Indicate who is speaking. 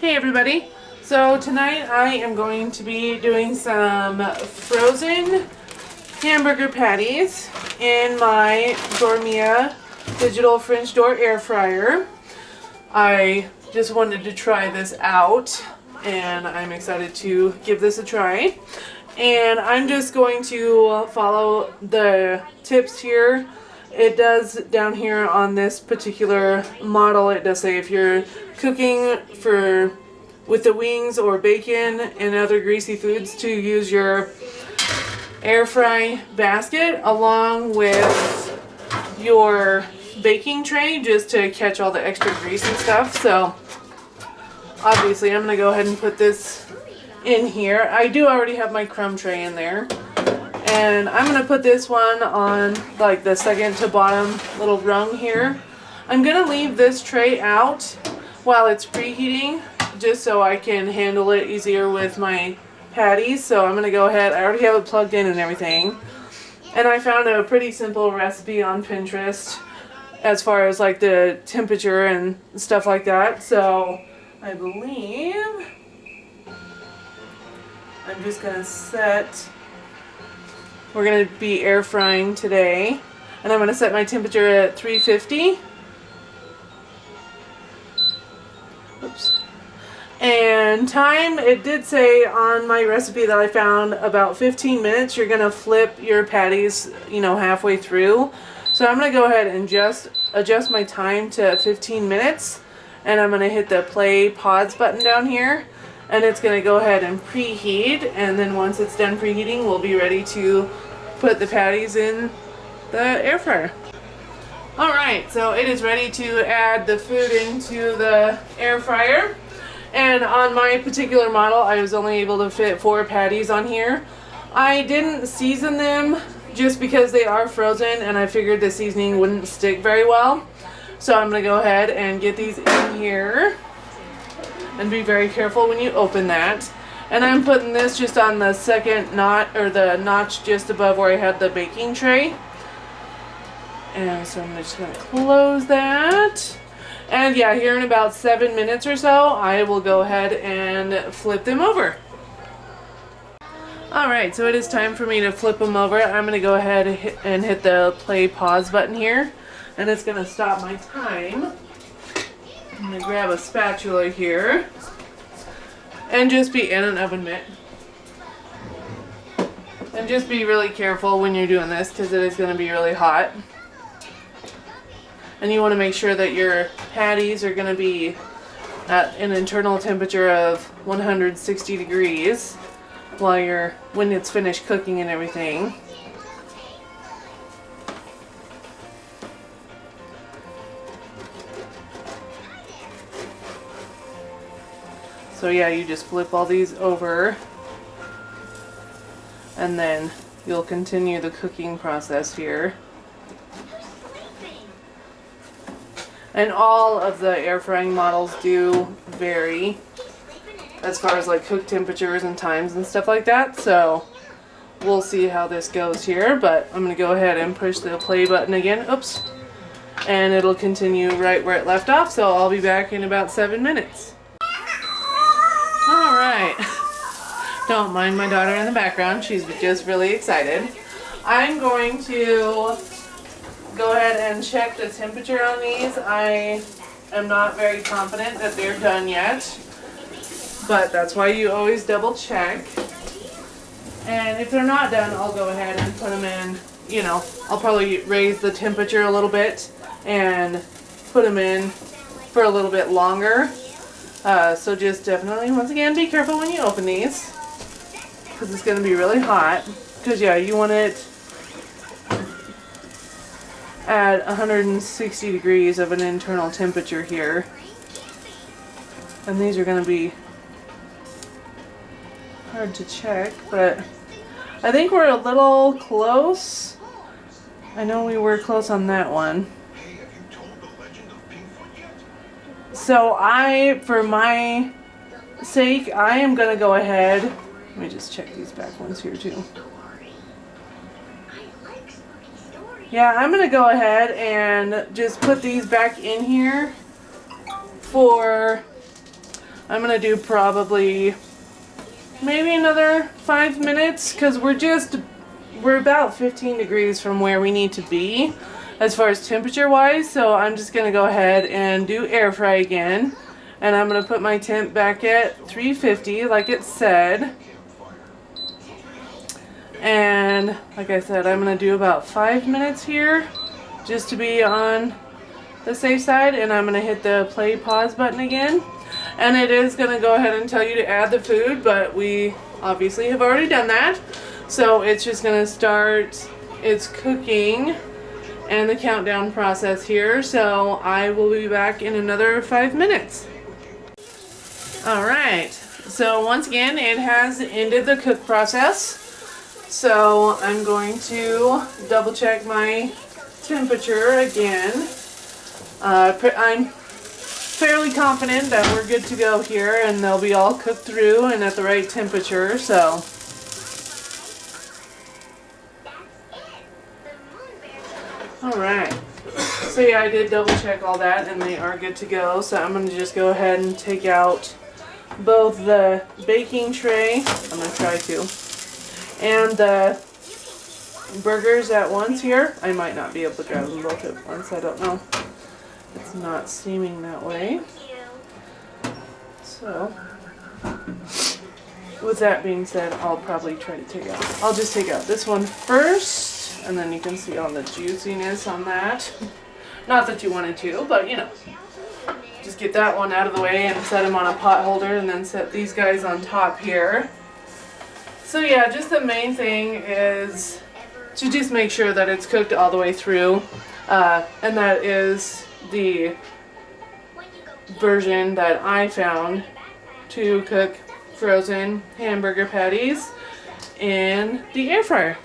Speaker 1: Hey everybody! So tonight I am going to be doing some frozen hamburger patties in my Gourmia digital French door air fryer. I just wanted to try this out and I'm excited to give this a try. And I'm just going to follow the tips here. It does down here on this particular model, it does say if you're cooking with the wings or bacon and other greasy foods to use your air fry basket along with your baking tray just to catch all the extra grease and stuff. So obviously I'm going to go ahead and put this in here. I do already have my crumb tray in there. And I'm going to put this one on like the second to bottom little rung here. I'm going to leave this tray out while it's preheating just so I can handle it easier with my patties. So I'm going to go ahead, I already have it plugged in and everything. And I found a pretty simple recipe on Pinterest as far as like the temperature and stuff like that. So I believe I'm just going to set... We're going to be air frying today, and I'm going to set my temperature at 350. Oops. And time, it did say on my recipe that I found about 15 minutes. You're going to flip your patties, halfway through. So I'm going to go ahead and just adjust my time to 15 minutes, and I'm going to hit the play pause button down here. And it's going to go ahead and preheat, and then once it's done preheating, we'll be ready to put the patties in the air fryer. Alright, so it is ready to add the food into the air fryer. And on my particular model, I was only able to fit 4 patties on here. I didn't season them just because they are frozen, and I figured the seasoning wouldn't stick very well. So I'm going to go ahead and get these in here. And be very careful when you open that. And I'm putting this just on the second knot, or the notch just above where I had the baking tray. And so I'm just going to close that. And yeah, here in about 7 minutes or so, I will go ahead and flip them over. Alright, so it is time for me to flip them over. I'm going to go ahead and hit the play pause button here. And it's going to stop my time. I'm going to grab a spatula here and just be in an oven mitt. And just be really careful when you're doing this because it is going to be really hot. And you want to make sure that your patties are going to be at an internal temperature of 160 degrees when it's finished cooking and everything. So yeah, you just flip all these over and then you'll continue the cooking process here. And all of the air frying models do vary as far as like cook temperatures and times and stuff like that. So we'll see how this goes here, but I'm going to go ahead and push the play button again. Oops. And it'll continue right where it left off. So I'll be back in about 7 minutes. Alright, don't mind my daughter in the background, she's just really excited. I'm going to go ahead and check the temperature on these. I am not very confident that they're done yet, but that's why you always double check. And if they're not done, I'll go ahead and put them in, I'll probably raise the temperature a little bit and put them in for a little bit longer. So just definitely, once again, be careful when you open these because it's going to be really hot. Because yeah, you want it at 160 degrees of an internal temperature here. And these are going to be hard to check, but I think we're a little close. I know we were close on that one. So for my sake, I am going to go ahead, let me just check these back ones here too. Yeah, I'm going to go ahead and just put these back in here for I'm gonna do probably maybe another 5 minutes because we're about 15 degrees from where we need to be as far as temperature wise. So I'm just gonna go ahead and do air fry again, and I'm gonna put my temp back at 350 like it said. And like I said, I'm gonna do about 5 minutes here just to be on the safe side, and I'm gonna hit the play pause button again. And it is gonna go ahead and tell you to add the food, but we obviously have already done that. So it's just gonna start its cooking and the countdown process here. So I will be back in another 5 minutes. Alright, so once again it has ended the cook process. So I'm going to double check my temperature again. I'm fairly confident that we're good to go here and they'll be all cooked through and at the right temperature. So alright, so yeah, I did double check all that and they are good to go. So I'm going to just go ahead and take out both the baking tray, I'm going to try to, and the burgers at once here. I might not be able to grab them both at once, I don't know. It's not seeming that way. So, with that being said, I'll probably try to take out, I'll just take out this one first, and then you can see all the juiciness on that. Not that you wanted to, but you know. Just get that one out of the way and set them on a pot holder, and then set these guys on top here. So yeah, just the main thing is to just make sure that it's cooked all the way through, and that is the version that I found to cook frozen hamburger patties in the air fryer.